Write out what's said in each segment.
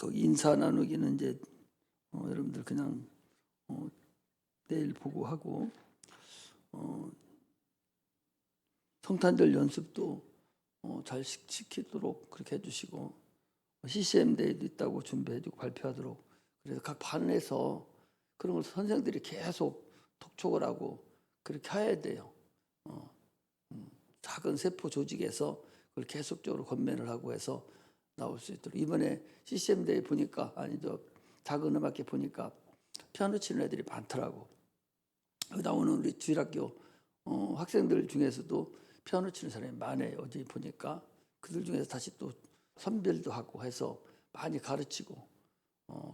그 인사 나누기는 이제 여러분들 그냥 내일 보고 하고 성탄절 연습도 잘 시키도록 그렇게 해주시고 CCM 데이도 있다고 준비해주고 발표하도록 그래서 각 반에서 그런 걸 선생들이 계속 톡촉을 하고 그렇게 해야 돼요. 작은 세포 조직에서 그걸 계속적으로 건면을 하고 해서 나올 수 있도록 이번에 CCM 데이 보니까 작은 음악회 보니까 피아노 치는 애들이 많더라고. 나오는 우리 주일학교 학생들 중에서도 피아노 치는 사람이 많아요. 어제 보니까 그들 중에서 다시 또 선별도 하고 해서 많이 가르치고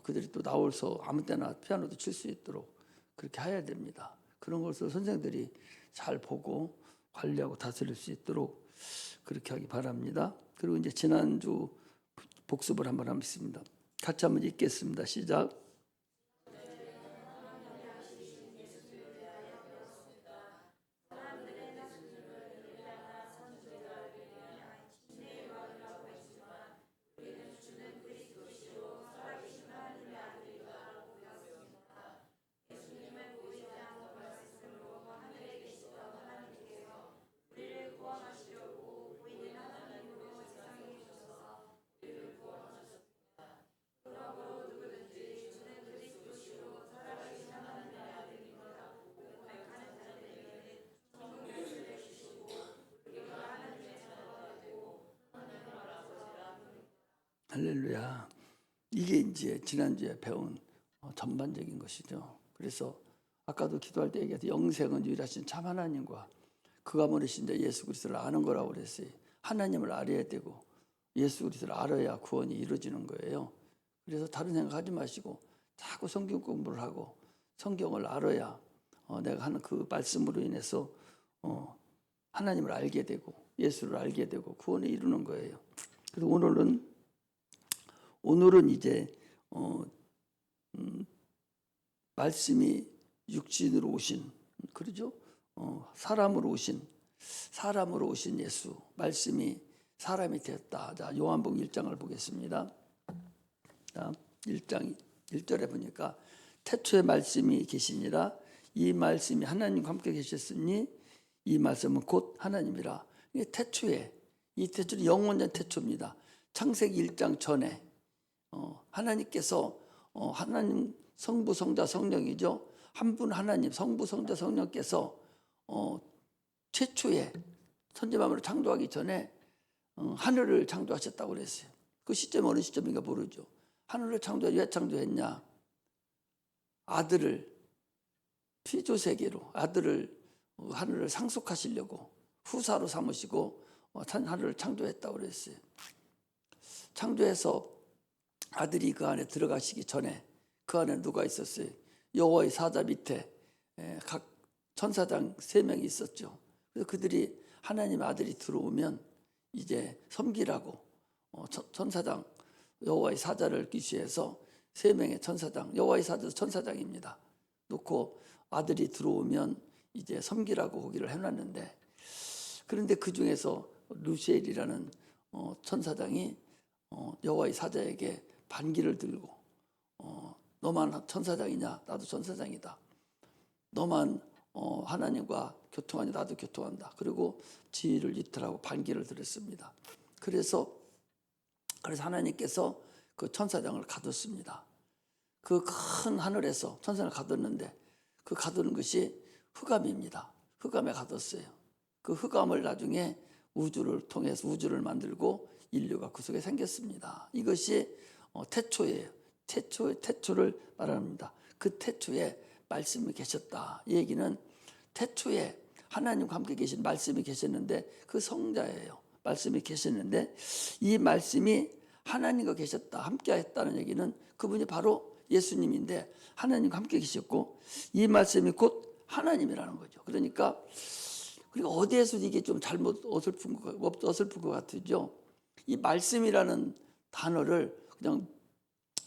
그들이 또 나와서 아무 때나 피아노도 칠 수 있도록 그렇게 해야 됩니다. 그런 것을 선생들이 잘 보고 관리하고 다스릴 수 있도록 그렇게 하기 바랍니다. 그리고 이제 지난주 복습을 한번 하겠습니다. 같이 한번 읽겠습니다. 시작. 할렐루야. 이게 이제 지난주에 배운 전반적인 것이죠. 그래서 아까도 기도할 때 얘기했듯이 영생은 유일하신 참 하나님과 그가 보내신 예수 그리스도를 아는 거라고 그랬어요. 하나님을 알아야 되고 예수 그리스도를 알아야 구원이 이루어지는 거예요. 그래서 다른 생각하지 마시고 자꾸 성경 공부를 하고 성경을 알아야 내가 하는 그 말씀으로 인해서 하나님을 알게 되고 예수를 알게 되고 구원을 이루는 거예요. 그래서 오늘은 이제 말씀이 육신으로 오신 그러죠? 사람으로 오신 예수 말씀이 사람이 되었다. 자, 요한복음 1장을 보겠습니다. 자, 1장 1절에 보니까 태초에 말씀이 계시니라 이 말씀이 하나님과 함께 계셨으니 이 말씀은 곧 하나님이라. 태초에 이 태초는 영원전 태초입니다. 창세기 1장 전에 하나님께서 하나님 성부 성자 성령이죠. 한 분 하나님 성부 성자 성령께서 최초에 천지만물을 창조하기 전에 하늘을 창조하셨다고 그랬어요. 그 시점이 어느 시점인가 모르죠. 하늘을 왜 창조했냐? 아들을 피조세계로 하늘을 상속하시려고 후사로 삼으시고 하늘을 창조했다고 그랬어요. 창조해서 아들이 그 안에 들어가시기 전에 그 안에 누가 있었어요? 여호와의 사자 밑에 각 천사장 3명이 있었죠. 그래서 그들이 하나님의 아들이 들어오면 이제 섬기라고 천사장 여호와의 사자를 기시해서 3명의 천사장 여호와의 사자 천사장입니다. 놓고 아들이 들어오면 이제 섬기라고 거기를 해놨는데 그런데 그 중에서 루시엘이라는 천사장이 여호와의 사자에게 반기를 들고 너만 천사장이냐? 나도 천사장이다. 너만 하나님과 교통하냐? 나도 교통한다. 그리고 지위를 이탈하고 반기를 들었습니다. 그래서 하나님께서 그 천사장을 가뒀습니다. 그 큰 하늘에서 천사장을 가뒀는데 그 가두는 것이 흑암입니다. 흑암에 가뒀어요. 그 흑암을 나중에 우주를 통해서 우주를 만들고 인류가 그 속에 생겼습니다. 이것이 태초예요. 태초를 말합니다. 그 태초에 말씀이 계셨다. 이 얘기는 태초에 하나님과 함께 계신 말씀이 계셨는데 그 성자예요. 말씀이 계셨는데 이 말씀이 하나님과 계셨다. 함께 했다는 얘기는 그분이 바로 예수님인데 하나님과 함께 계셨고 이 말씀이 곧 하나님이라는 거죠. 그러니까 그리고 어디에서 이게 좀 잘못 어설픈 것 같으죠. 이 말씀이라는 단어를 그냥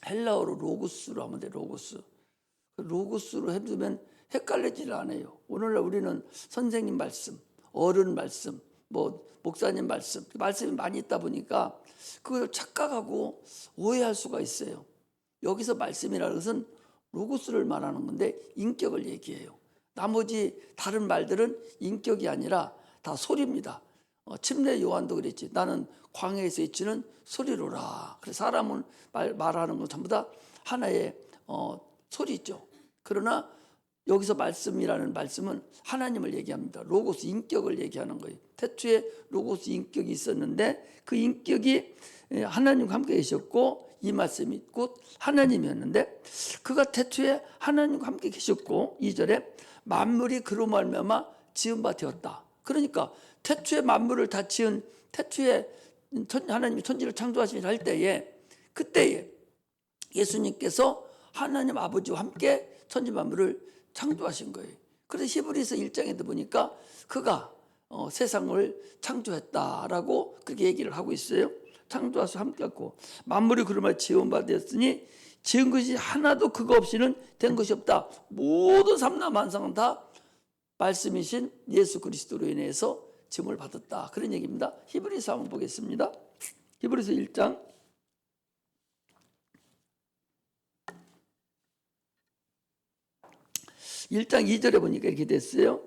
헬라어로 로고스로 하면 돼. 로고스로 해두면 헷갈리지를 않아요. 오늘날 우리는 선생님 말씀, 어른 말씀, 뭐 목사님 말씀이 많이 있다 보니까 그걸 착각하고 오해할 수가 있어요. 여기서 말씀이라는 것은 로고스를 말하는 건데 인격을 얘기해요. 나머지 다른 말들은 인격이 아니라 다 소리입니다. 침례 요한도 그랬지. 나는 광야에서 외치는 소리로라. 그래서 사람은 말하는 건 전부 다 하나의 소리죠. 그러나 여기서 말씀이라는 말씀은 하나님을 얘기합니다. 로고스 인격을 얘기하는 거예요. 태초에 로고스 인격이 있었는데 그 인격이 하나님과 함께 계셨고 이 말씀이 곧 하나님이었는데 그가 태초에 하나님과 함께 계셨고 2절에 만물이 그로 말미암아 지은 바 되었다. 그러니까 태초에 만물을 다 지은 태초에 하나님이 천지를 창조하시며 할 때에 그때에 예수님께서 하나님 아버지와 함께 천지 만물을 창조하신 거예요. 그래서 히브리서 1장에도 보니까 그가 세상을 창조했다라고 그렇게 얘기를 하고 있어요. 창조하셔서 함께했고 만물이 그러므로 지은 바 되었으니 지은 것이 하나도 그거 없이는 된 것이 없다. 모든 삼라만상은 다 말씀이신 예수 그리스도로 인해서 지음을 받았다. 그런 얘기입니다. 히브리서 한번 보겠습니다. 히브리서 1장 2절에 보니까 이렇게 됐어요.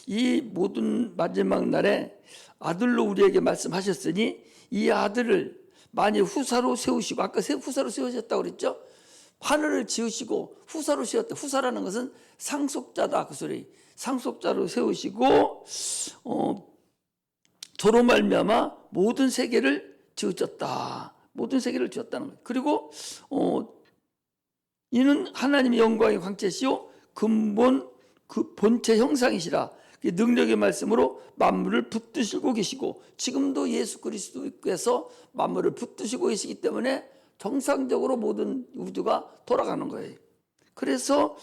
이 모든 마지막 날에 아들로 우리에게 말씀하셨으니 이 아들을 만일 후사로 세우시고 아까 후사로 세우셨다고 그랬죠. 하늘을 지으시고 후사로 세웠다. 후사라는 것은 상속자다. 그 소리. 상속자로 세우시고 저로 말미암아 모든 세계를 지으셨다. 모든 세계를 지었다는 거예요. 그리고 이는 하나님의 영광의 광채시요 근본 그 본체 형상이시라. 능력의 말씀으로 만물을 붙드시고 계시고 지금도 예수 그리스도께서 만물을 붙드시고 계시기 때문에 정상적으로 모든 우주가 돌아가는 거예요. 그래서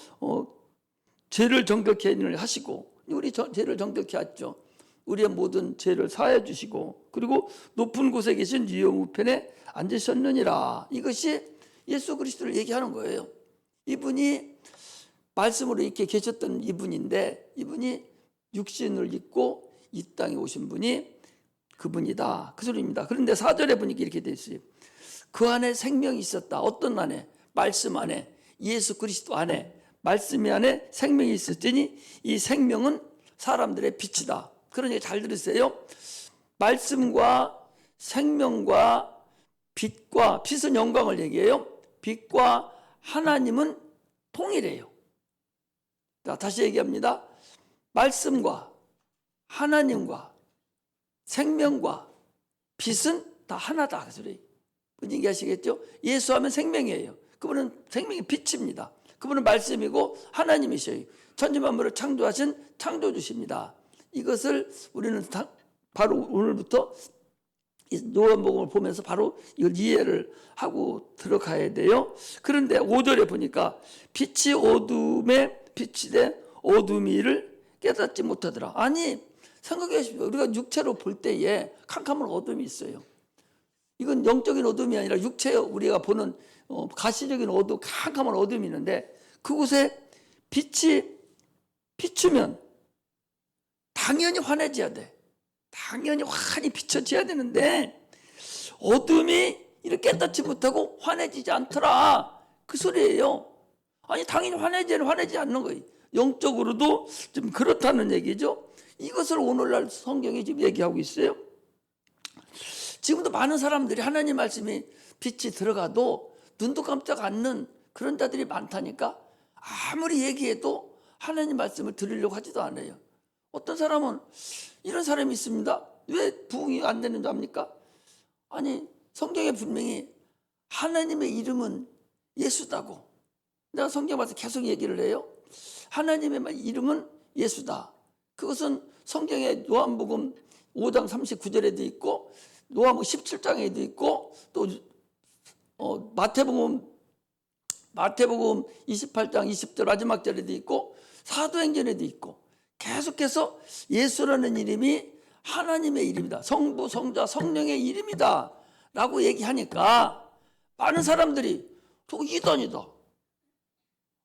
죄를 정결케 하시고 우리 죄를 정결케 하죠. 우리의 모든 죄를 사하여 주시고 그리고 높은 곳에 계신 유영 우편에 앉으셨느니라. 이것이 예수 그리스도를 얘기하는 거예요. 이분이 말씀으로 이렇게 계셨던 이분인데 이분이 육신을 입고 이 땅에 오신 분이 그분이다. 그 소리입니다. 그런데 4절에 보니까 이렇게 되어 있어요. 그 안에 생명이 있었다. 어떤 안에? 말씀 안에. 예수 그리스도 안에. 말씀 안에 생명이 있었더니 이 생명은 사람들의 빛이다. 그러니 잘 들으세요. 말씀과 생명과 빛은 영광을 얘기해요. 빛과 하나님은 통일해요. 자, 다시 얘기합니다. 말씀과 하나님과 생명과 빛은 다 하나다. 그 소리. 무슨 얘기 하시겠죠? 예수 하면 생명이에요. 그분은 생명의 빛입니다. 그분은 말씀이고 하나님이셔요. 천지만물을 창조하신 창조주십니다. 이것을 우리는 바로 오늘부터 요한복음을 보면서 바로 이걸 이해를 하고 들어가야 돼요. 그런데 5절에 보니까 빛이 어둠에 빛이되 어둠이 이를 깨닫지 못하더라. 아니 생각해 보십시오. 우리가 육체로 볼 때에 캄캄한 어둠이 있어요. 이건 영적인 어둠이 아니라 육체 우리가 보는 가시적인 어둠, 캄캄한 어둠이 있는데 그곳에 빛이 비추면 당연히 환해져야 돼. 당연히 환히 비춰져야 되는데 어둠이 이렇게 깨닫지 못하고 환해지지 않더라. 그 소리예요. 아니 당연히 환해지지 않는 거예요. 영적으로도 좀 그렇다는 얘기죠. 이것을 오늘날 성경이 지금 얘기하고 있어요. 지금도 많은 사람들이 하나님 말씀이 빛이 들어가도 눈도 깜짝 않는 그런 자들이 많다니까. 아무리 얘기해도 하나님 말씀을 들으려고 하지도 않아요. 어떤 사람은 이런 사람이 있습니다. 왜 부흥이 안 되는 줄 압니까? 아니 성경에 분명히 하나님의 이름은 예수다고. 내가 성경 봐서 계속 얘기를 해요. 하나님의 이름은 예수다. 그것은 성경의 요한복음 5장 39절에도 있고 요한복음 17장에도 있고 또 마태복음 28장 20절 마지막 절에도 있고 사도행전에도 있고 계속해서 예수라는 이름이 하나님의 이름이다. 성부, 성자, 성령의 이름이다 라고 얘기하니까 많은 사람들이 저거 이단이다.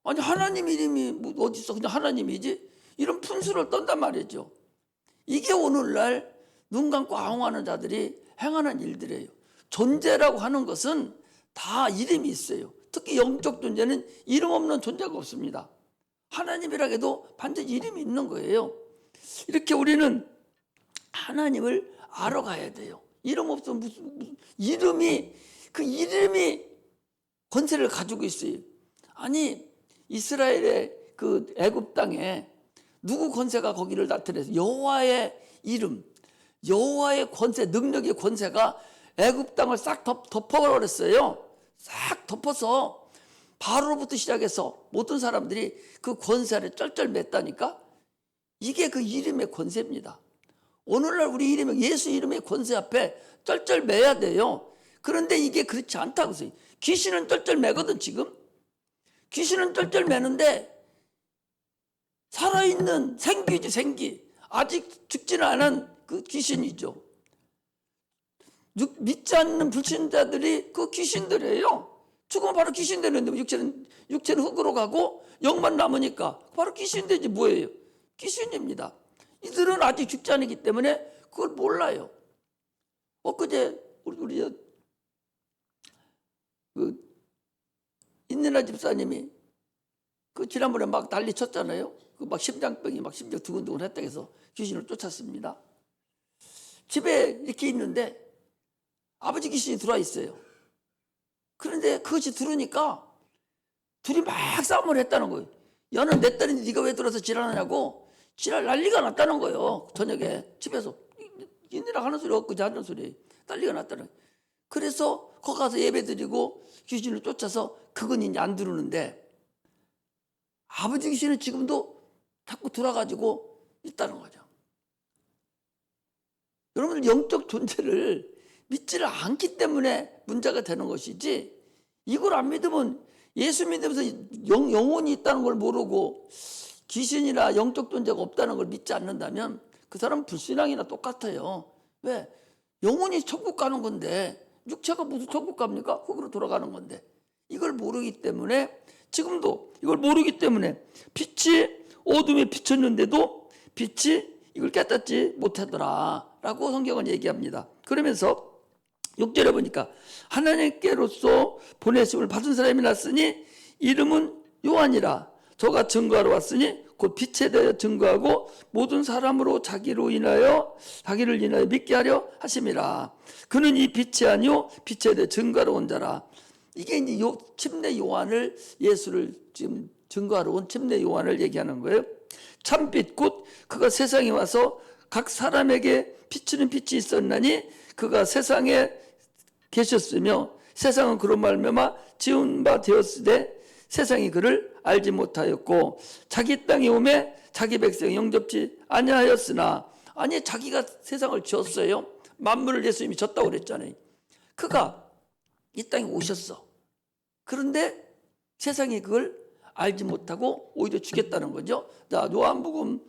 아니 하나님 이름이 어디 있어? 그냥 하나님이지? 이런 푼수를 떤단 말이죠. 이게 오늘날 눈 감고 아웅하는 자들이 행하는 일들이에요. 존재라고 하는 것은 다 이름이 있어요. 특히 영적 존재는 이름 없는 존재가 없습니다. 하나님이라 해도 반드시 이름이 있는 거예요. 이렇게 우리는 하나님을 알아가야 돼요. 이름 없으면 무슨 이름이, 그 이름이 권세를 가지고 있어요. 아니, 이스라엘의 그 애굽 땅에 누구 권세가 거기를 나타내서 여호와의 이름, 여호와의 권세, 능력의 권세가 애굽 땅을 싹 덮어버렸어요. 싹 덮어서 바로로부터 시작해서 모든 사람들이 그 권세를 쩔쩔맸다니까. 이게 그 이름의 권세입니다. 오늘날 우리 이름의 예수 이름의 권세 앞에 쩔쩔매야 돼요. 그런데 이게 그렇지 않다고 해요. 귀신은 쩔쩔매거든. 지금 귀신은 쩔쩔매는데 살아있는 생기지, 생기. 아직 죽지는 않은 그 귀신이죠. 믿지 않는 불신자들이 그 귀신들이에요. 죽으면 바로 귀신 되는데 육체는 흙으로 가고 영만 남으니까 바로 귀신 되지 뭐예요? 귀신입니다. 이들은 아직 죽지 않았기 때문에 그걸 몰라요. 엊그제 우리 그 인내나 집사님이 그 지난번에 막 난리 쳤잖아요. 그 막 심장병이 막 심장 두근두근 했다고 해서 귀신을 쫓았습니다. 집에 이렇게 있는데 아버지 귀신이 들어와 있어요. 그런데 그것이 들으니까 둘이 막 싸움을 했다는 거예요. 야는 내 딸인데 네가 왜 들어서 지랄하냐고 지랄 난리가 났다는 거예요. 저녁에 집에서 인내랑 하는 소리 엊그제 하는 소리 난리가 났다는 거예요. 그래서 거기 가서 예배 드리고 귀신을 쫓아서 그건 이제 안 들으는데 아버지 귀신은 지금도 자꾸 돌아가지고 있다는 거죠. 여러분들 영적 존재를 믿지를 않기 때문에 문제가 되는 것이지, 이걸 안 믿으면 예수 믿으면서 영혼이 있다는 걸 모르고 귀신이나 영적 존재가 없다는 걸 믿지 않는다면 그 사람은 불신앙이나 똑같아요. 왜? 영혼이 천국 가는 건데 육체가 무슨 천국 갑니까? 흙으로 돌아가는 건데 이걸 모르기 때문에, 지금도 이걸 모르기 때문에 빛이 어둠에 비쳤는데도 빛이 이걸 깨닫지 못하더라 라고 성경은 얘기합니다. 그러면서 6절에 보니까 하나님께로서 보내심을 받은 사람이 났으니 이름은 요한이라. 저가 증거하러 왔으니 곧 빛에 대하여 증거하고 모든 사람으로 자기를 인하여 믿게 하려 하심이라. 그는 이 빛이 아니요 빛에 대해 증거하러 온 자라. 이게 이제 침례 요한을, 예수를 지금 증거하러 온 침례 요한을 얘기하는 거예요. 참빛 곧 그가 세상에 와서 각 사람에게 비추는 빛이 있었나니 그가 세상에 계셨으며 세상은 그런 말미암아 지은 바 되었으되 세상이 그를 알지 못하였고 자기 땅에 오매 자기 백성이 영접지 아니하였으나. 아니, 자기가 세상을 지었어요. 만물을 예수님이 졌다고 그랬잖아요. 그가 이 땅에 오셨어. 그런데 세상이 그걸 알지 못하고 오히려 죽였다는 거죠. 자, 요한복음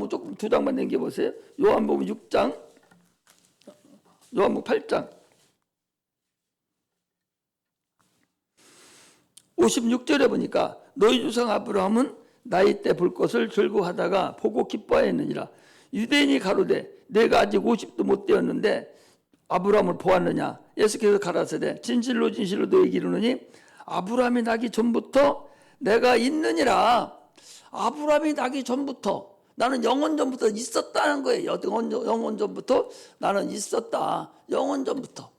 조금 두 장만 넘겨보세요. 요한복음 6장, 요한복음 8장 56절에 보니까 너희 조상 아브라함은 나이 때 볼 것을 즐거워하다가 보고 기뻐하였느니라. 유대인이 가로되 내가 아직 50도 못 되었는데 아브라함을 보았느냐. 예수께서 가라사대 진실로 진실로 너희에게 이르노니 아브라함이 나기 전부터 내가 있느니라. 아브라함이 나기 전부터, 나는 영원 전부터 있었다는 거예요. 영원 전부터 나는 있었다. 영원 전부터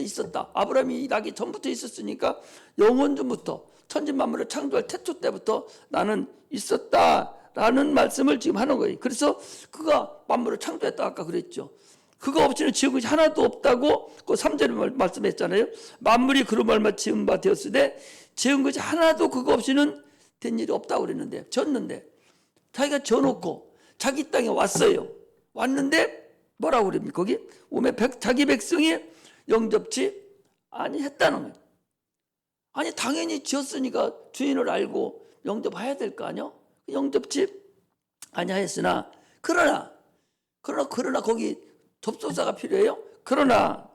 있었다. 아브라함이 나기 전부터 있었으니까 영원 전부터, 천지만물을 창조할 태초 때부터 나는 있었다라는 말씀을 지금 하는 거예요. 그래서 그가 만물을 창조했다 아까 그랬죠. 그가 없이는 지은 것이 하나도 없다고 그 3절에 말씀했잖아요. 만물이 그로 말미암아 지은 바 되었으되 지은 것이 하나도 그거 없이는 된 일이 없다고 그랬는데, 졌는데 자기가 져놓고 자기 땅에 왔어요. 왔는데 뭐라고 그럽니까? 거기 오매 자기 백성이 영접치 아니했다는 거예요. 아니, 당연히 지었으니까 주인을 알고 영접해야 될 거 아니요? 영접치 아니하였으나 그러나 거기 접속사가 필요해요. 그러나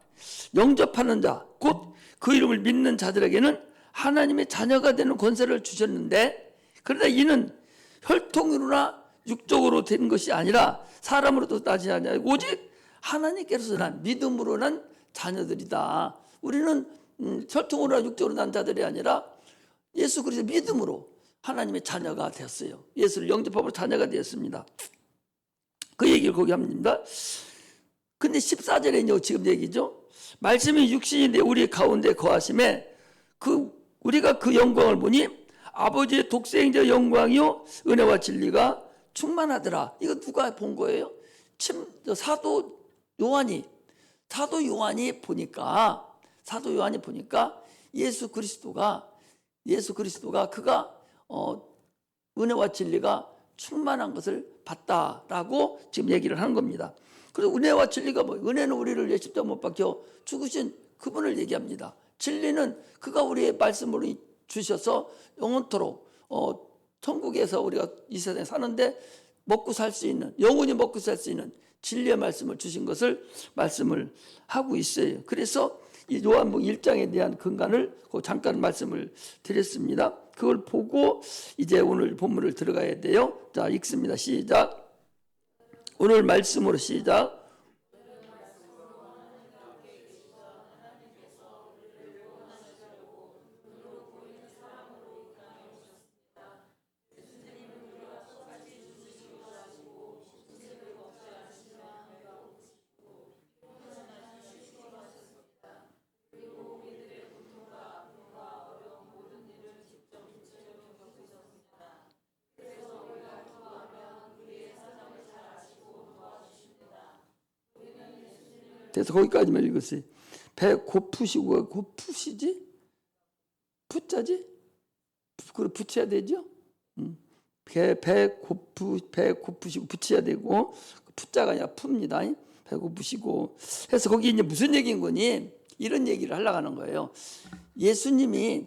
영접하는 자, 곧 그 이름을 믿는 자들에게는 하나님의 자녀가 되는 권세를 주셨는데, 그러나 이는 혈통으로나 육적으로 된 것이 아니라 사람으로도 나지 아니하고 오직 하나님께서 난 믿음으로 난 자녀들이다. 우리는 혈통으로나 육적으로 난 자들이 아니라 예수 그리스도 믿음으로 하나님의 자녀가 되었어요. 예수를 영접함으로 자녀가 되었습니다. 그 얘기를 거기 합니다. 근데 14절에 지금 얘기죠. 말씀이 육신이 내 우리 가운데 거하심에 우리가 그 영광을 보니 아버지의 독생자 영광이요 은혜와 진리가 충만하더라. 이거 누가 본 거예요? 사도 요한이 보니까 예수 그리스도가 그가 은혜와 진리가 충만한 것을 봤다라고 지금 얘기를 하는 겁니다. 그래서 은혜와 진리가 은혜는 우리를 십자가 못 박혀 죽으신 그분을 얘기합니다. 진리는 그가 우리의 말씀으로 주셔서 영원토록 천국에서 우리가 이 세상에 사는데 먹고 살 수 있는, 영원히 먹고 살 수 있는 진리의 말씀을 주신 것을 말씀을 하고 있어요. 그래서 이 요한복음 1장에 대한 근간을 잠깐 말씀을 드렸습니다. 그걸 보고 이제 오늘 본문을 들어가야 돼요. 자, 읽습니다. 시작. 오늘 말씀으로 시작. 그래서 거기까지만 읽었어요. 배 고프시고 고프시지? 푸자지? 그걸 붙여야 되죠? 배 고프시고 붙여야 되고 푸자가 아니라 풉니다. 배 고프시고 해서 거기 이제 무슨 얘기인 거니? 이런 얘기를 하려고 하는 거예요. 예수님이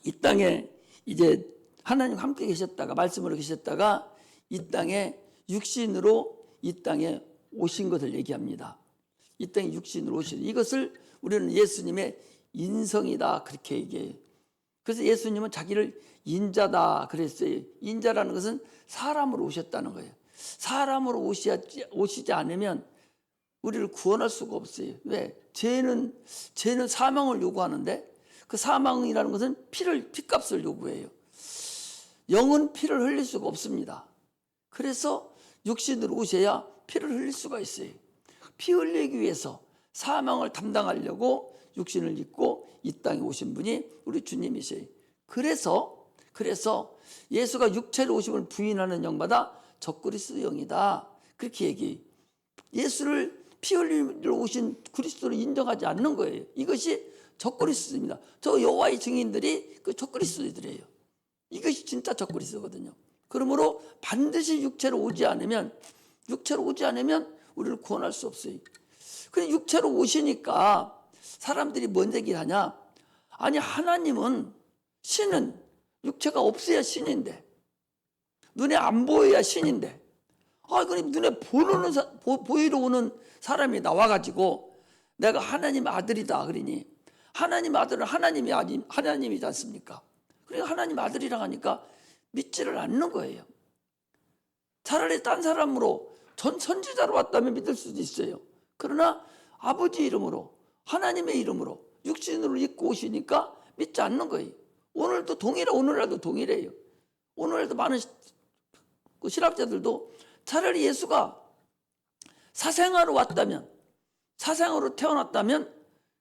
이 땅에 이제 하나님 함께 계셨다가 말씀으로 계셨다가 이 땅에 육신으로 이 땅에 오신 것을 얘기합니다. 이 땅에 육신으로 오신 이것을 우리는 예수님의 인성이다 그렇게 얘기해요. 그래서 예수님은 자기를 인자다 그랬어요. 인자라는 것은 사람으로 오셨다는 거예요. 사람으로 오시지 않으면 우리를 구원할 수가 없어요. 왜? 죄는 사망을 요구하는데 그 사망이라는 것은 피값을 요구해요. 영은 피를 흘릴 수가 없습니다. 그래서 육신으로 오셔야 피를 흘릴 수가 있어요. 피 흘리기 위해서 사망을 담당하려고 육신을 입고 이 땅에 오신 분이 우리 주님이세요. 그래서 예수가 육체로 오심을 부인하는 영마다 적그리스도 영이다. 그렇게 얘기해요. 예수를 피 흘리러 오신 그리스도를 인정하지 않는 거예요. 이것이 적그리스도입니다. 저 여호와의 증인들이 그 적그리스도들이에요. 이것이 진짜 적그리스도거든요. 그러므로 반드시 육체로 오지 않으면 우리를 구원할 수 없어요. 그런데 육체로 오시니까 사람들이 뭔 얘기를 하냐? 아니 신은 육체가 없어야 신인데 눈에 안 보여야 신인데 그럼 눈에 보이러 오는 사람이 나와가지고 내가 하나님 아들이다 그러니 하나님 아들은 하나님이지 않습니까? 그러니까 하나님 아들이라 하니까 믿지를 않는 거예요. 차라리 딴 사람으로 선지자로 왔다면 믿을 수도 있어요. 그러나 아버지 이름으로 하나님의 이름으로 육신으로 입고 오시니까 믿지 않는 거예요. 오늘날도 동일해요. 오늘날도 많은 신학자들도 차라리 예수가 사생아로 태어났다면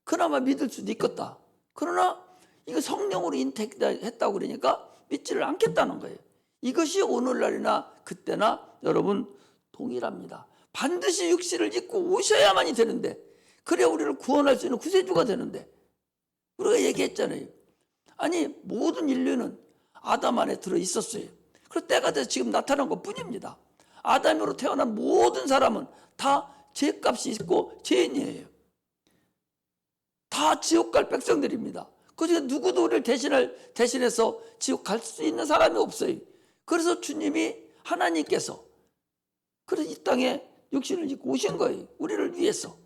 그나마 믿을 수도 있겠다. 그러나 이거 성령으로 잉태했다고 그러니까 믿지를 않겠다는 거예요. 이것이 오늘날이나 그때나 여러분 동일합니다. 반드시 육신을 입고 오셔야만이 되는데 그래야 우리를 구원할 수 있는 구세주가 되는데 우리가 얘기했잖아요. 아니 모든 인류는 아담 안에 들어있었어요. 그래서 때가 돼서 지금 나타난 것뿐입니다. 아담으로 태어난 모든 사람은 다 죄값이 있고 죄인이에요. 다 지옥 갈 백성들입니다. 그중에 누구도 우리를 대신해서 지옥 갈 수 있는 사람이 없어요. 그래서 주님이 하나님께서 그래서 이 땅에 육신을 입고 오신 거예요. 우리를 위해서.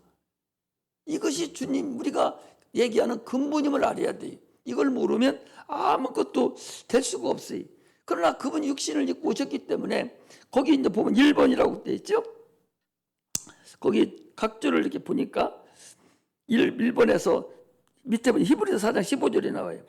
이것이 주님 우리가 얘기하는 근본임을 알아야 돼요. 이걸 모르면 아무것도 될 수가 없어요. 그러나 그분이 육신을 입고 오셨기 때문에 거기 이제 보면 1번이라고 되어 있죠. 거기 각주를 이렇게 보니까 1번에서 밑에 보면 히브리서 4장 15절에 나와요.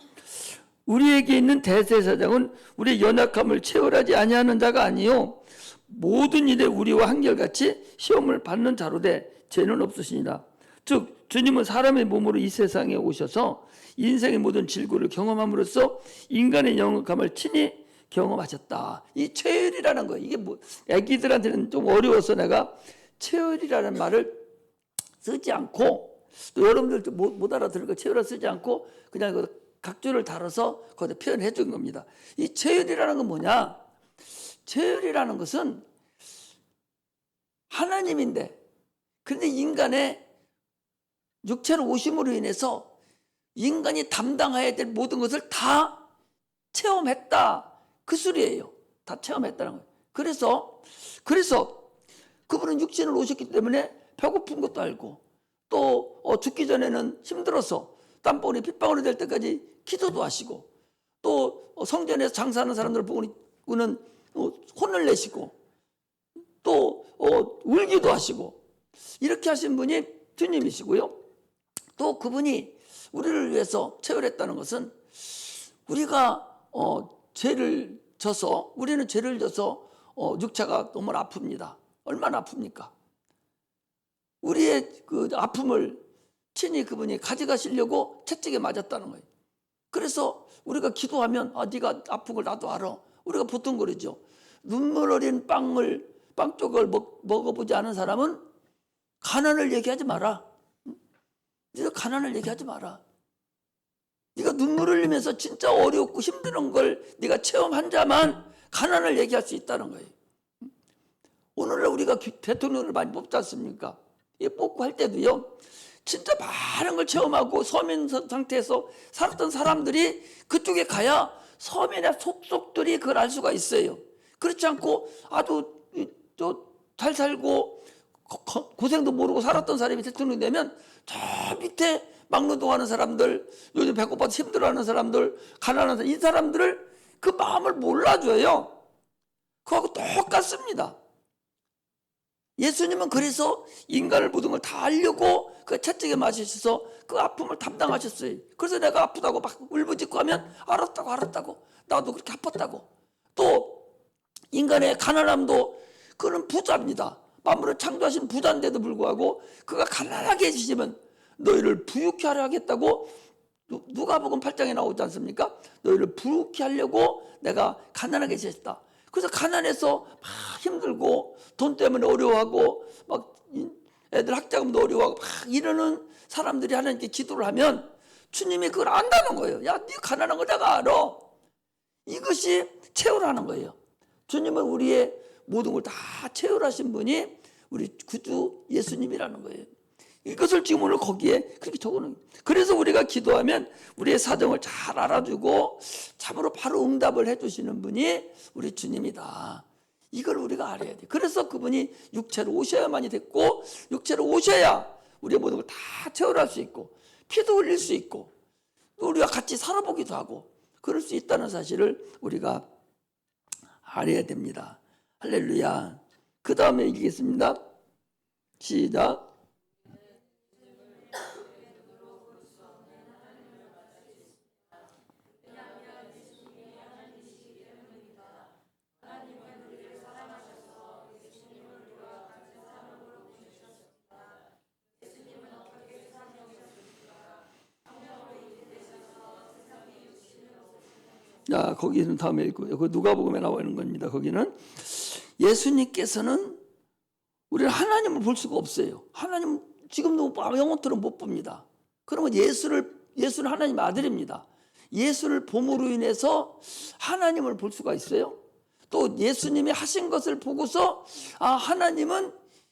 우리에게 있는 대제사장은 우리의 연약함을 체험하지 아니하는 자가 아니요 모든 일에 우리와 한결같이 시험을 받는 자로되 죄는 없으시니라. 즉 주님은 사람의 몸으로 이 세상에 오셔서 인생의 모든 질고를 경험함으로써 인간의 연약함을 친히 경험하셨다. 이 체혈이라는 거예요. 이게 뭐 애기들한테는 좀 어려워서 내가 체혈이라는 말을 쓰지 않고, 또 여러분들도 못 알아들으니까 체혈을 쓰지 않고 그냥 그 각주를 달아서 거기다 표현해 준 겁니다. 이 체혈이라는 건 뭐냐? 체혈이라는 것은 하나님인데, 그런데 인간의 육체로 오심으로 인해서 인간이 담당해야 될 모든 것을 다 체험했다, 그 소리예요. 다 체험했다는 거예요. 그래서 그분은 육신을 오셨기 때문에 배고픈 것도 알고, 또 죽기 전에는 힘들어서 땀방울이 핏방울이 될 때까지 기도도 하시고, 또 성전에서 장사하는 사람들을 보고는 혼을 내시고, 또 울기도 하시고, 이렇게 하신 분이 주님이시고요. 또 그분이 우리를 위해서 체혈했다는 것은 우리가 우리는 죄를 져서 육체가 너무 아픕니다. 얼마나 아픕니까? 우리의 그 아픔을 친히 그분이 가져가시려고 채찍에 맞았다는 거예요. 그래서 우리가 기도하면 네가 아픈 걸 나도 알아. 우리가 보통 그러죠. 눈물 어린 빵 쪽을 먹어보지 않은 사람은 가난을 얘기하지 마라. 네가 가난을 얘기하지 마라. 네가 눈물 흘리면서 진짜 어렵고 힘든 걸 네가 체험한 자만 가난을 얘기할 수 있다는 거예요. 오늘날 우리가 대통령을 많이 뽑지 않습니까? 뽑고 할 때도요, 진짜 많은 걸 체험하고 서민 상태에서 살았던 사람들이 그쪽에 가야 서민의 속속들이 그걸 알 수가 있어요. 그렇지 않고 아주 잘 살고 고생도 모르고 살았던 사람이 대통령이 되면 저 밑에 막노동하는 사람들, 요즘 배고파서 힘들어하는 사람들, 가난한 사람, 이 사람들을 그 마음을 몰라줘요. 그거하고 똑같습니다. 예수님은 그래서 인간을 모든 걸 다 알려고 그 채찍에 맞으셔서 그 아픔을 담당하셨어요. 그래서 내가 아프다고 막 울부짖고 하면 알았다고 나도 그렇게 아팠다고. 또 인간의 가난함도 그는 부자입니다. 만물을 창조하신 부자인데도 불구하고 그가 가난하게 해주시면 너희를 부유케 하려 하겠다고, 누가복음 8장에 나오지 않습니까? 너희를 부유케 하려고 내가 가난하게 해주셨다. 그래서 가난해서 막 힘들고 돈 때문에 어려워하고 막 애들 학자금도 어려워하고 막 이러는 사람들이 하나님께 기도를 하면 주님이 그걸 안다는 거예요. 야, 네 가난한 거 내가 알아. 이것이 체험하는 거예요. 주님은 우리의 모든 걸 다 체험하신 분이 우리 구주 예수님이라는 거예요. 이것을 지금 오늘 거기에 그렇게 적어놓은 거예요. 그래서 우리가 기도하면 우리의 사정을 잘 알아주고 참으로 바로 응답을 해주시는 분이 우리 주님이다. 이걸 우리가 알아야 돼요. 그래서 그분이 육체로 오셔야만이 됐고, 육체로 오셔야 우리의 모든 걸 다 체험할 수 있고, 피도 흘릴 수 있고, 또 우리가 같이 살아보기도 하고, 그럴 수 있다는 사실을 우리가 알아야 됩니다. 할렐루야. 그 다음에 읽겠습니다. 시작. 자, 거기는 다음에 읽고요. 그 누가복음에 나오는 겁니다. 거기는 예수님께서는 우리는 하나님을 볼 수가 없어요. 하나님 지금도 영혼처럼 못 봅니다. 그러면 예수는 하나님 아들입니다. 예수를 봄으로 인해서 하나님을 볼 수가 있어요. 또 예수님이 하신 것을 보고서 하나님은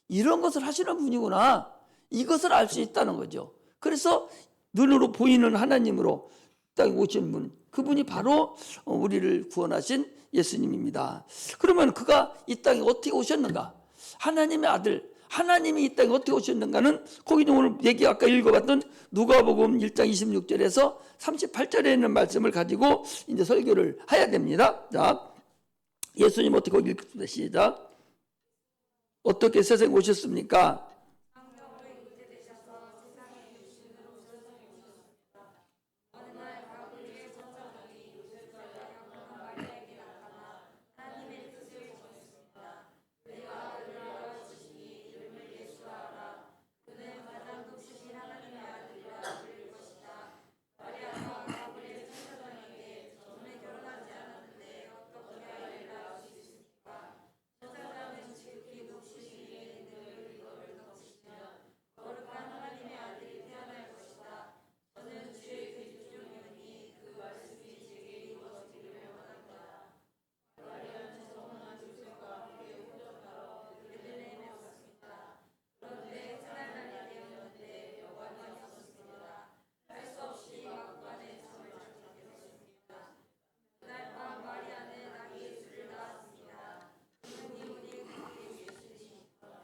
이런 것을 하시는 분이구나, 이것을 알 수 있다는 거죠. 그래서 눈으로 보이는 하나님으로 땅에 오신 분, 그분이 바로 우리를 구원하신 예수님입니다. 그러면 그가 이 땅에 어떻게 오셨는가? 하나님의 아들, 하나님이 이 땅에 어떻게 오셨는가는 거기 오늘 얘기 아까 읽어봤던 누가복음 1장 26절에서 38절에 있는 말씀을 가지고 이제 설교를 해야 됩니다. 자, 예수님 어떻게 읽습니다. 시작. 어떻게 세상에 오셨습니까?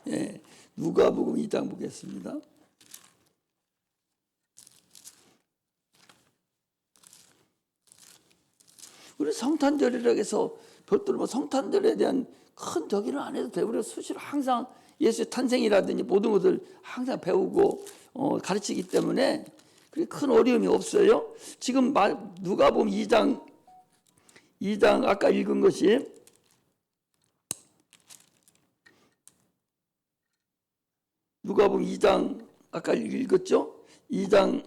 예, 누가복음 2장 보겠습니다. 우리 성탄절이라고 해서 별도로 뭐 성탄절에 대한 큰 저기는 안 해도 돼요. 우리가 수시로 항상 예수의 탄생이라든지 모든 것을 항상 배우고 가르치기 때문에 그렇게 큰 어려움이 없어요. 지금 누가복음 2장 아까 읽은 것이 누가복음 2장 아까 읽었죠? 1장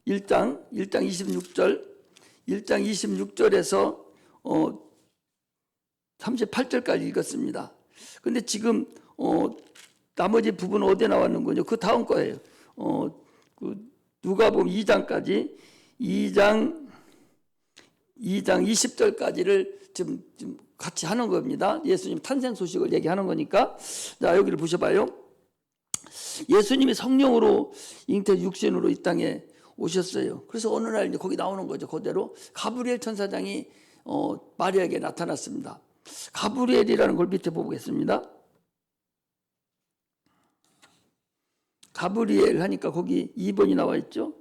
26절 1장 26절에서 38절까지 읽었습니다. 근데 지금 나머지 부분은 어디에 나왔는군요. 그 다음 거예요. 그 누가복음 2장까지 2장 20절까지를 지금 같이 하는 겁니다. 예수님 탄생 소식을 얘기하는 거니까. 자, 여기를 보셔봐요. 예수님이 성령으로 잉태 육신으로 이 땅에 오셨어요. 그래서 어느 날 이제 거기 나오는 거죠. 그대로 가브리엘 천사장이 마리아에게 나타났습니다. 가브리엘이라는 걸 밑에 보겠습니다. 가브리엘 하니까 거기 2번이 나와 있죠.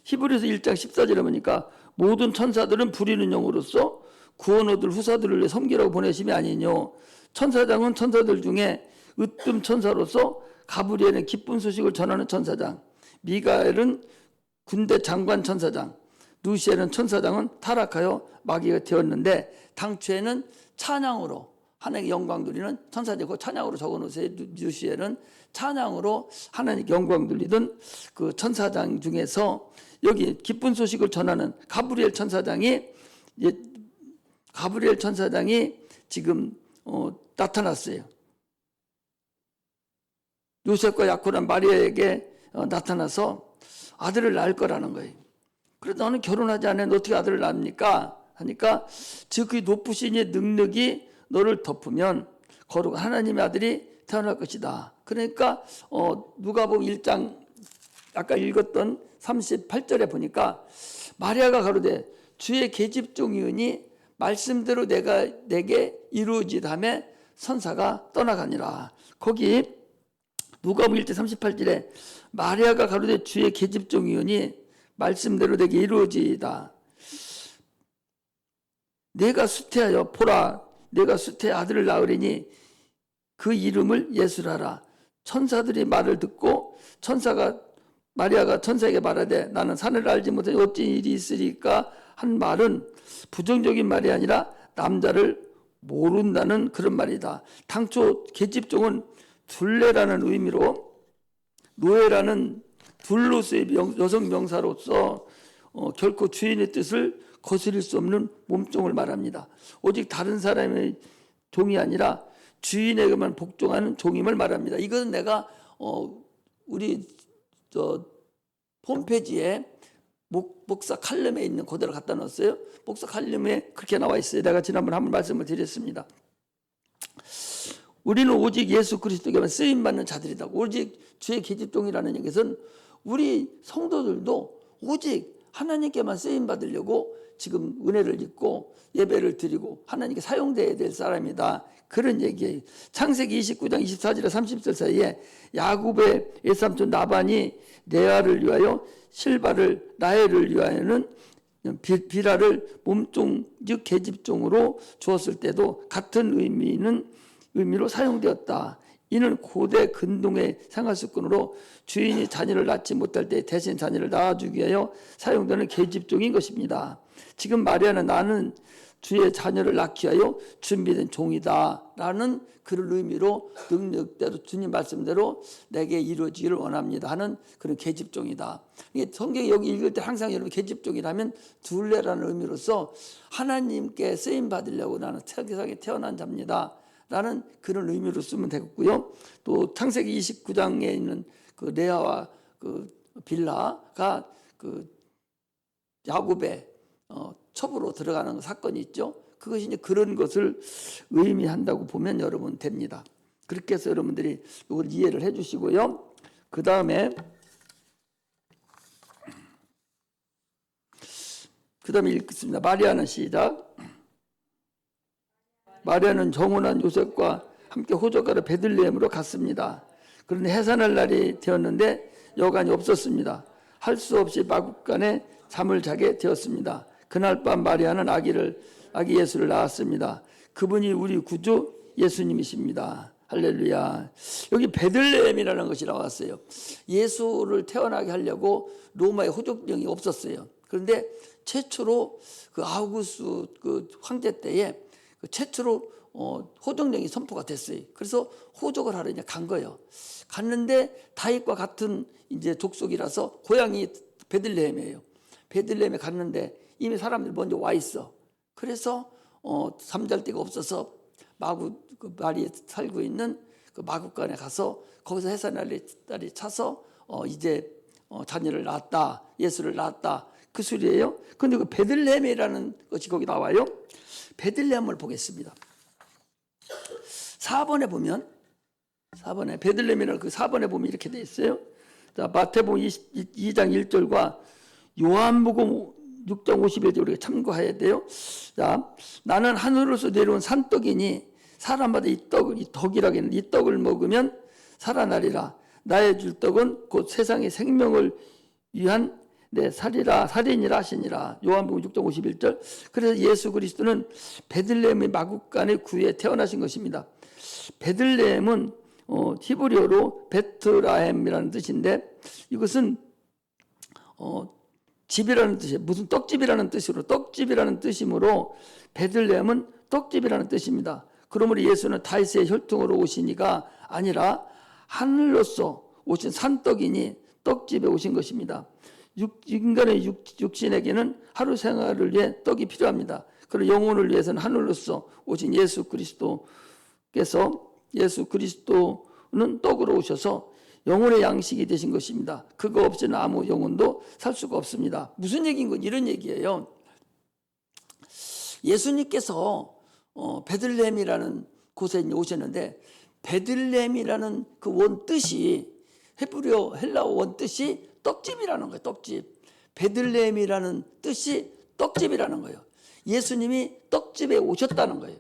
히브리서 1장 14절에 보니까 모든 천사들은 부리는 영으로서 구원 얻을 후사들을 위해 섬기라고 보내심이 아니뇨. 천사장은 천사들 중에 으뜸 천사로서 가브리엘은 기쁜 소식을 전하는 천사장, 미가엘은 군대 장관 천사장, 루시엘은 천사장은 타락하여 마귀가 되었는데 당초에는 찬양으로 하나님께 영광 돌리는 천사들, 그 찬양으로 적어놓으세요. 루시엘은 찬양으로 하나님께 영광 돌리던 그 천사장 중에서 여기 기쁜 소식을 전하는 가브리엘 천사장이 지금 나타났어요. 요셉과 약혼한 마리아에게 나타나서 아들을 낳을 거라는 거예요. 그래서 너는 결혼하지 않았는데 어떻게 아들을 낳습니까? 하니까 즉 그 높으신 이의 능력이 너를 덮으면 거룩한 하나님의 아들이 태어날 것이다. 그러니까 누가복음 1장 아까 읽었던 38절에 보니까 마리아가 가로되 주의 계집종이오니 말씀대로 내게 이루어지다며 선사가 떠나가니라. 거기 누가복음 1장 38절에 마리아가 가로되 주의 계집종이오니 말씀대로 내게 이루어지다. 내가 수태하여 보라 내가 수태의 아들을 낳으리니 그 이름을 예수라라. 천사들이 말을 듣고 마리아가 천사에게 말하되 나는 사내를 알지 못하니 어찌 일이 있으리까 한 말은 부정적인 말이 아니라 남자를 모른다는 그런 말이다. 당초 계집종은 둘레라는 의미로 노예라는 둘로서의 여성 명사로서 결코 주인의 뜻을 거스릴 수 없는 몸종을 말합니다. 오직 다른 사람의 종이 아니라 주인에게만 복종하는 종임을 말합니다. 이것은 내가 우리 홈페이지에 목사 칼럼에 있는 그대로 갖다 놨어요. 목사 칼럼에 그렇게 나와 있어요. 내가 지난번에 한번 말씀을 드렸습니다. 우리는 오직 예수 그리스도에게만 쓰임받는 자들이다. 오직 주의 계집종이라는 것은 우리 성도들도 오직 하나님께만 쓰임받으려고 지금 은혜를 입고 예배를 드리고 하나님께 사용되어야 될 사람이다. 그런 얘기예요. 창세기 29장 24절에 30절 사이에 야곱의 외삼촌 라반이 레아를 위하여 실바를 라헬을 위하여는 비라를 몸종 즉 계집종으로 주었을 때도 같은 의미로 사용되었다. 이는 고대 근동의 생활습관으로 주인이 자녀를 낳지 못할 때 대신 자녀를 낳아주기 위하여 사용되는 계집종인 것입니다. 지금 마리아는 나는 주의 자녀를 낳기 위하여 준비된 종이다 라는 그런 의미로 능력대로 주님 말씀대로 내게 이루어지기를 원합니다 하는 그런 계집종이다. 성경 여기 읽을 때 항상 여러분 계집종이라면 둘레라는 의미로서 하나님께 쓰임 받으려고 나는 세상에 태어난 자입니다 라는 그런 의미로 쓰면 되겠고요. 또 창세기 29장에 있는 그 레아와 그 빌라가 그 야곱의 첩으로 들어가는 사건이 있죠. 그것이 이제 그런 것을 의미한다고 보면 여러분 됩니다. 그렇게 해서 여러분들이 이걸 이해를 해주시고요. 그 다음에 읽겠습니다. 마리아는 시작. 마리아는 정혼한 요셉과 함께 호적가로 베들레헴으로 갔습니다. 그런데 해산할 날이 되었는데 여관이 없었습니다. 할 수 없이 마구간에 잠을 자게 되었습니다. 그날 밤 마리아는 아기 예수를 낳았습니다. 그분이 우리 구주 예수님이십니다. 할렐루야. 여기 베들레헴이라는 것이 나왔어요. 예수를 태어나게 하려고 로마의 호족령이 없었어요. 그런데 최초로 그 아우구스 그 황제 때에 최초로 호족령이 선포가 됐어요. 그래서 호족을 하러 이제 간 거예요. 갔는데 다윗과 같은 이제 족속이라서 고향이 베들레헴이에요. 베들레헴에 갔는데 이미 사람들이 먼저 와 있어. 그래서 잠잘 데가 없어서 그 마리에 살고 있는 그 마구간에 가서 거기서 해산날이 차서 이제 자녀를 낳았다, 예수를 낳았다 그 소리예요. 그런데 그 베들레헴이라는 것이 거기 나와요. 베들레헴을 보겠습니다. 4번에 보면 4번에 베들레헴이라는 그 4번에 보면 이렇게 돼 있어요. 자, 마태복음 2장 1절과 요한복음 6장 51절 우리가 참고해야 돼요. 자, 나는 하늘에서 내려온 산떡이니 사람마다 이 덕이라고 했는데 이 떡을 먹으면 살아나리라. 나의 줄 떡은 곧 세상의 생명을 위한 내 살인이라 하시니라. 요한복음 6장 51절. 그래서 예수 그리스도는 베들레헴의 마구간의 구에 태어나신 것입니다. 베들레헴은 히브리어로 베트라헴이라는 뜻인데 이것은 집이라는 뜻이에요. 무슨 떡집이라는 뜻으로 떡집이라는 뜻이므로 베들레헴은 떡집이라는 뜻입니다. 그러므로 예수는 다윗의 혈통으로 오시니가 아니라 하늘로서 오신 산떡이니 떡집에 오신 것입니다. 인간의 육신에게는 하루 생활을 위해 떡이 필요합니다. 그리고 영혼을 위해서는 하늘로서 오신 예수 그리스도는 떡으로 오셔서 영혼의 양식이 되신 것입니다. 그거 없이는 아무 영혼도 살 수가 없습니다. 무슨 얘기인 건 이런 얘기예요. 예수님께서 베들레헴이라는 곳에 오셨는데 베들레헴이라는 그 원 뜻이 헤브리어 헬라어 원 뜻이 떡집이라는 거예요. 떡집. 베들레헴이라는 뜻이 떡집이라는 거예요. 예수님이 떡집에 오셨다는 거예요.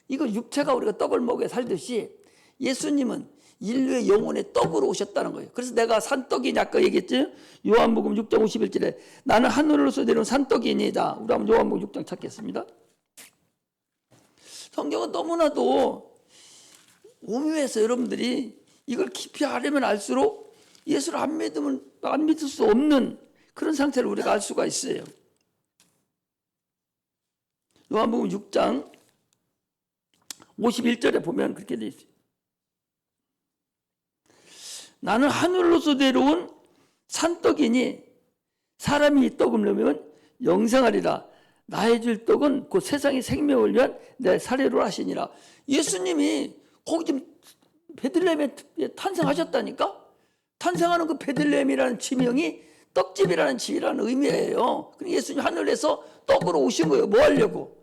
이거 육체가 우리가 떡을 먹여 살듯이 예수님은 인류의 영혼의 떡으로 오셨다는 거예요. 그래서 내가 산떡이니 아까 얘기했죠. 요한복음 6장 51절에 나는 하늘로서 내려온 산떡이니. 자, 우리 한번 요한복음 6장 찾겠습니다. 성경은 너무나도 오묘해서 여러분들이 이걸 깊이 알면 알수록 예수를 안 믿을 수 없는 그런 상태를 우리가 알 수가 있어요. 요한복음 6장 51절에 보면 그렇게 돼 있어요. 나는 하늘로서 내려온 산떡이니 사람이 이 떡을 먹으면 영생하리라. 나의 줄 떡은 곧 세상의 생명을 위한 내 사례로 하시니라. 예수님이 거기 지금 베들레헴에 탄생하셨다니까? 탄생하는 그 베들레헴이라는 지명이 떡집이라는 집이라는 의미예요. 예수님 하늘에서 떡으로 오신 거예요. 뭐 하려고?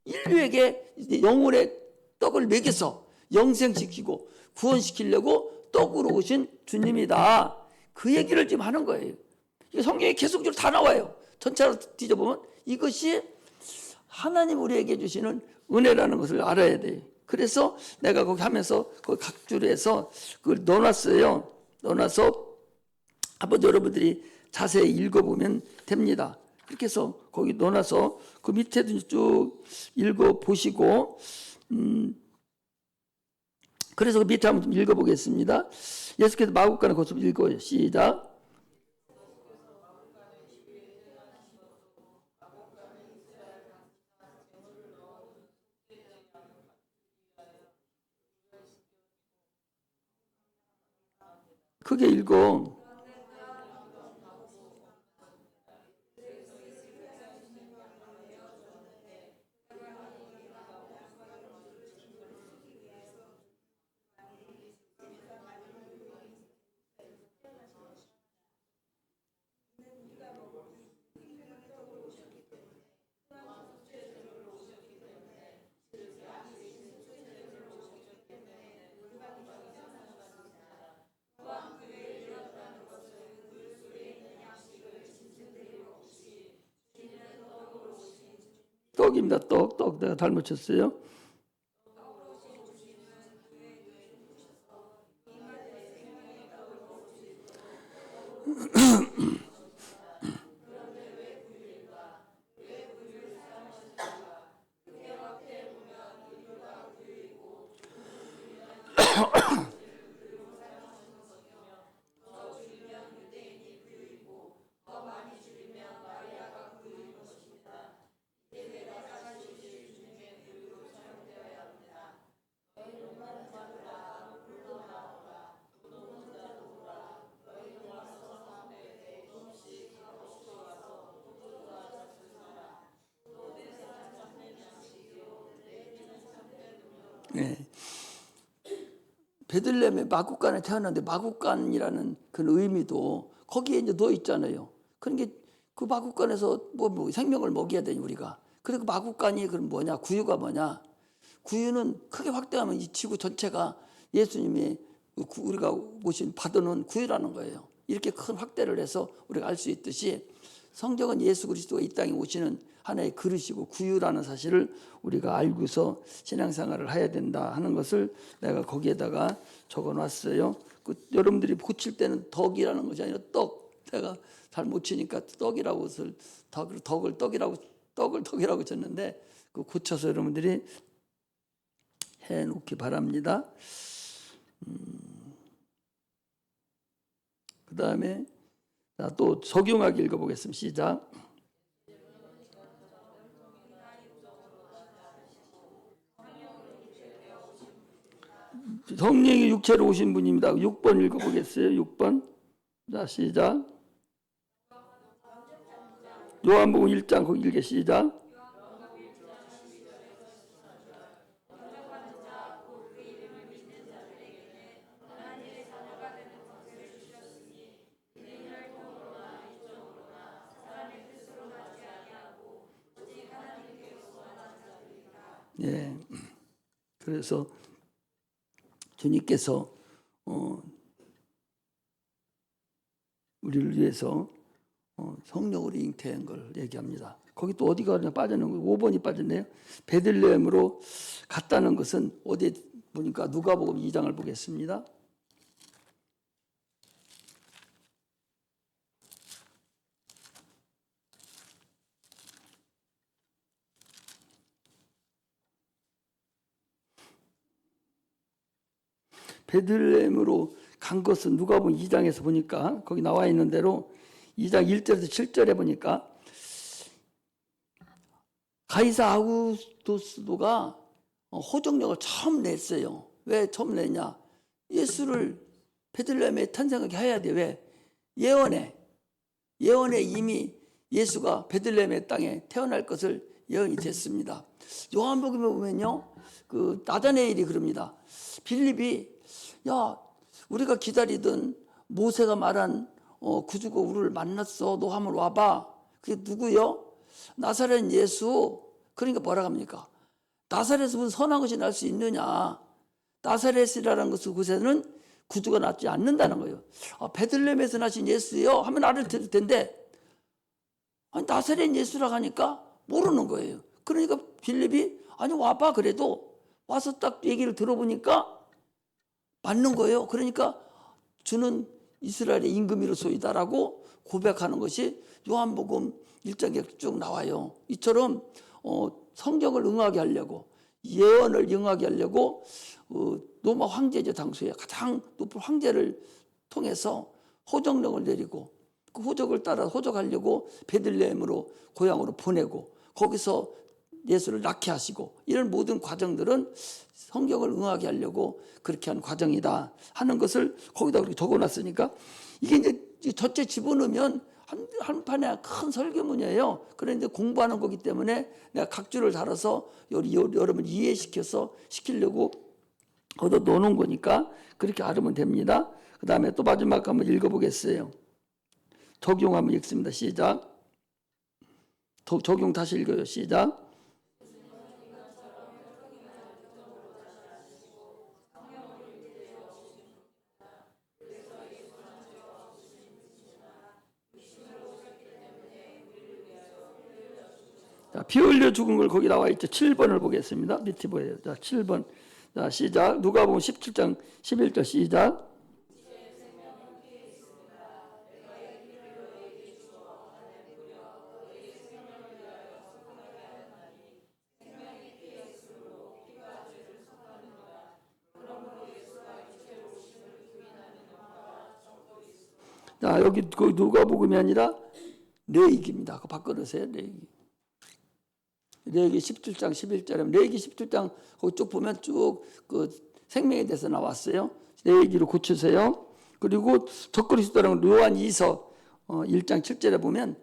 인류에게 영혼의 떡을 먹여서 영생시키고 구원시키려고 떡으로 오신 주님이다. 그 얘기를 지금 하는 거예요. 이게 성경에 계속적으로 다 나와요. 전체로 뒤져보면 이것이 하나님 우리에게 주시는 은혜라는 것을 알아야 돼요. 그래서 내가 거기 하면서 거기 각주로 해서 그걸 넣어놨어요. 넣어놔서 한번 여러분들이 자세히 읽어보면 됩니다. 그렇게 해서 거기 넣어놔서 그 밑에도 쭉 읽어보시고 그래서 그 밑에 한번 읽어보겠습니다. 예수께서 마구간에 거쳐 읽어요. 시작. 크게 읽어. 떡입니다. 떡. 내가 잘못 쳤어요. 네. 베들레헴의 마구간에 태어났는데 마구간이라는 그 의미도 거기에 이제 넣어 있잖아요. 그러니까 그 마구간에서 뭐 생명을 먹여야 되니 우리가. 그리고 마구간이 그럼 뭐냐? 구유가 뭐냐? 구유는 크게 확대하면 이 지구 전체가 예수님이 우리가 받아놓은 구유라는 거예요. 이렇게 큰 확대를 해서 우리가 알 수 있듯이 성경은 예수 그리스도가 이 땅에 오시는 하나의 그릇이고 구유라는 사실을 우리가 알고서 신앙생활을 해야 된다 하는 것을 내가 거기에다가 적어놨어요. 여러분들이 고칠 때는 덕이라는 것이 아니라 떡. 내가 잘 못 치니까 떡이라고 덕을 떡이라고 쳤는데 그 고쳐서 여러분들이 해놓기 바랍니다. 그 다음에 또 적용하기 읽어보겠습니다. 시작. 성령이 육체로 오신 분입니다. 6번 읽어보겠어요. 6번. 자, 시작. 요한복음 1장 거기 읽게 시작. 예. 그래서 주님께서 우리를 위해서 성령으로 잉태한 걸 얘기합니다. 거기 또 어디가 빠져는 거 5번이 빠졌네요. 베들레헴으로 갔다는 것은 어디에 보니까 누가복음 2장을 보겠습니다. 베들레헴으로 간 것은 누가복음 2장에서 보니까 거기 나와 있는 대로 2장 1절에서 7절에 보니까 가이사 아우구스도가 호적력을 처음 냈어요. 왜 처음 냈냐? 예수를 베들레헴에 탄생하게 해야 돼. 왜? 예언에 이미 예수가 베들레헴의 땅에 태어날 것을 예언이 됐습니다. 요한복음에 보면요, 그 나다네일이 그럽니다. 빌립이 야, 우리가 기다리던 모세가 말한 구주가 우리를 만났어. 너 한번 와봐. 그게 누구요? 나사렛 예수. 그러니까 뭐라 합니까? 나사렛에서 무슨 선한 것이 날 수 있느냐? 나사렛이라는 곳에는 구주가 낫지 않는다는 거예요. 베들레헴에서 나신 예수요? 하면 알을 들을 텐데 아니, 나사렛 예수라고 하니까 모르는 거예요. 그러니까 빌립이 아니 와봐 그래도 와서 딱 얘기를 들어보니까 맞는 거예요. 그러니까 주는 이스라엘의 임금이로소이다라고 고백하는 것이 요한복음 1장에 쭉 나와요. 이처럼 성경을 응하게 하려고, 예언을 응하게 하려고 로마 황제죠. 당시에 가장 높은 황제를 통해서 호적령을 내리고, 그 호적을 따라 호적하려고 베들레헴으로 고향으로 보내고, 거기서 예수를 낳게 하시고, 이런 모든 과정들은 성경을 응하게 하려고 그렇게 한 과정이다 하는 것을 거기다 그렇게 적어놨으니까, 이게 이제 전체 집어넣으면 한 판의 큰 설교문이에요. 그런데 공부하는 거기 때문에 내가 각 줄을 달아서 여러분 이해시켜서 시키려고 거기다 넣어놓은 거니까 그렇게 알으면 됩니다. 그 다음에 또 마지막 한번 읽어보겠어요. 적용 한번 읽습니다. 시작. 적용 다시 읽어요. 시작. 자, 피 흘려 죽은 걸 거기 나와 있죠. 7번을 보겠습니다. 밑에 보여요. 자, 7번. 자, 시작. 누가복음 17장 11절 시작. 자, 여기 그 누가복음이 아니라 레위기입니다. 그거 바꿔놓으세요. 레위기. 레위기 17장 11절에 레위기 17장 거기 쭉 보면 쭉 그 생명에 대해서 나왔어요. 레위기로 고치세요. 그리고 적그리스도라는 요한 2서 1장 7절에 보면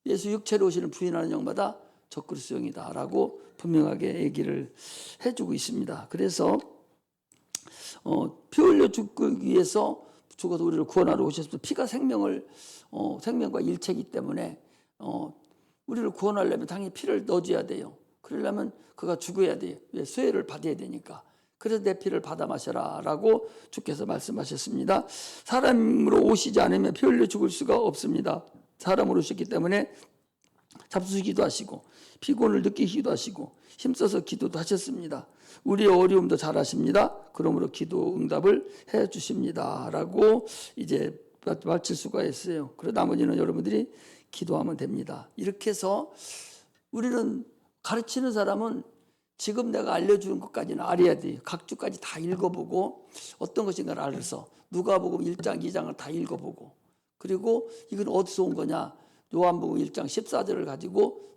예수 육체로 오시는 부인하는 영마다 적그리스도형이다라고 분명하게 얘기를 해주고 있습니다. 그래서 피 흘려 죽기 위해서 죽어서 우리를 구원하러 오셨습니다. 피가 생명과 일체이기 때문에 우리를 구원하려면 당연히 피를 넣어줘야 돼요. 그러려면 그가 죽어야 돼요. 왜? 수혜를 받아야 되니까. 그래서 내 피를 받아 마셔라 라고 주께서 말씀하셨습니다. 사람으로 오시지 않으면 피 흘려 죽을 수가 없습니다. 사람으로 오셨기 때문에 잡수시기도 하시고 피곤을 느끼기도 하시고 힘써서 기도도 하셨습니다. 우리의 어려움도 잘 아십니다. 그러므로 기도 응답을 해 주십니다 라고 이제 마칠 수가 있어요. 그리고 나머지는 여러분들이 기도하면 됩니다. 이렇게 해서 우리는 가르치는 사람은 지금 내가 알려주는 것까지는 알아야 돼요. 각 주까지 다 읽어보고 어떤 것인가를 알아서 누가복음 1장 2장을 다 읽어보고, 그리고 이건 어디서 온 거냐, 요한복음 1장 14절을 가지고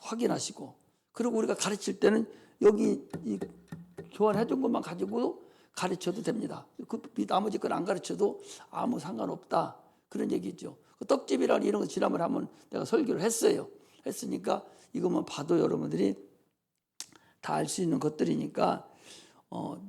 확인하시고, 그리고 우리가 가르칠 때는 여기 이 교환해 준 것만 가지고 가르쳐도 됩니다. 그 나머지 건 안 가르쳐도 아무 상관없다, 그런 얘기죠. 그 떡집이라는 이런 거 지난번에 한번 내가 설교를 했으니까 이것만 봐도 여러분들이 다 알 수 있는 것들이니까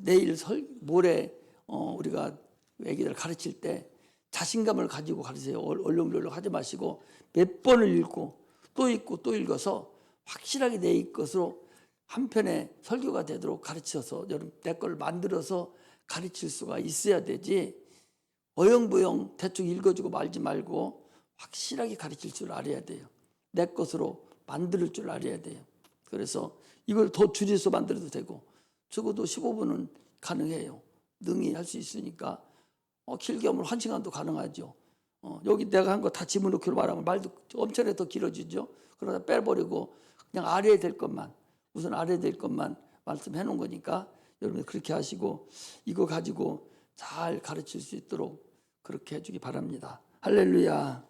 내일 모레 우리가 애기들 가르칠 때 자신감을 가지고 가르치세요. 얼렁덜렁 하지 마시고 몇 번을 읽고 또 읽어서 확실하게 내 것으로 한 편의 설교가 되도록 가르쳐서 여러분 내 걸 만들어서 가르칠 수가 있어야 되지, 어영부영 대충 읽어주고 말지 말고 확실하게 가르칠 줄 알아야 돼요. 내 것으로 만들 줄 알아야 돼요. 그래서 이걸 더 줄여서 만들어도 되고 적어도 15분은 가능해요. 능히 할 수 있으니까 길게 하면 1시간도 가능하죠. 여기 내가 한 거 다 집어넣기로 말하면 말도 엄청나게 더 길어지죠. 그러다 빼버리고 그냥 알아야 될 것만, 우선 알아야 될 것만 말씀해 놓은 거니까 여러분 그렇게 하시고 이거 가지고 잘 가르칠 수 있도록 그렇게 해주기 바랍니다. 할렐루야.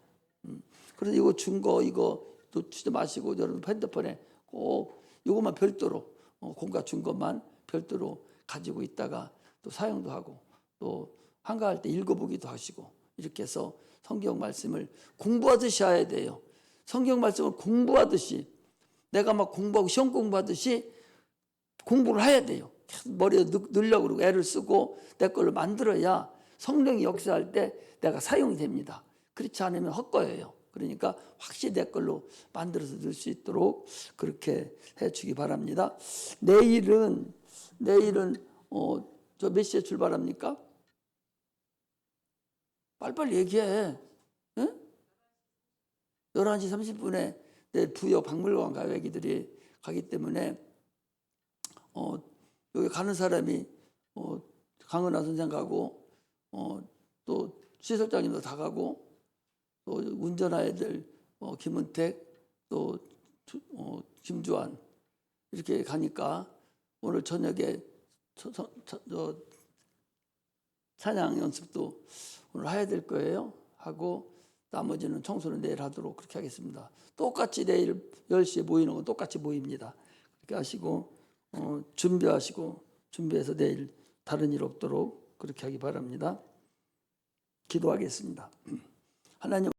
그래서 이거 준 거 이거 놓치지 마시고 여러분 핸드폰에 꼭 이것만 별도로 공과 준 것만 별도로 가지고 있다가 또 사용도 하고 또 한가할 때 읽어보기도 하시고, 이렇게 해서 성경 말씀을 공부하듯이 해야 돼요. 성경 말씀을 공부하듯이, 내가 막 공부하고 시험 공부하듯이 공부를 해야 돼요. 머리에 넣으려고 그러고 애를 쓰고 내 걸로 만들어야 성령이 역사할 때 내가 사용이 됩니다. 그렇지 않으면 헛거예요. 그러니까 확실히 내 걸로 만들어서 넣을 수 있도록 그렇게 해주기 바랍니다. 내일은 저 몇 시에 출발합니까? 빨리빨리 얘기해. 응? 11시 30분에 내 부여 박물관 가요. 애기들이 가기 때문에 여기 가는 사람이 강은하 선생 가고 또 시설장님도 다 가고 또 운전해야 될 김은택 또 김주환 이렇게 가니까 오늘 저녁에 찬양 연습도 오늘 해야 될 거예요. 하고 나머지는 청소는 내일 하도록 그렇게 하겠습니다. 똑같이 내일 10시에 모이는 건 똑같이 모입니다. 그렇게 하시고 준비해서 내일 다른 일 없도록 그렇게 하기 바랍니다. 기도하겠습니다. 하나님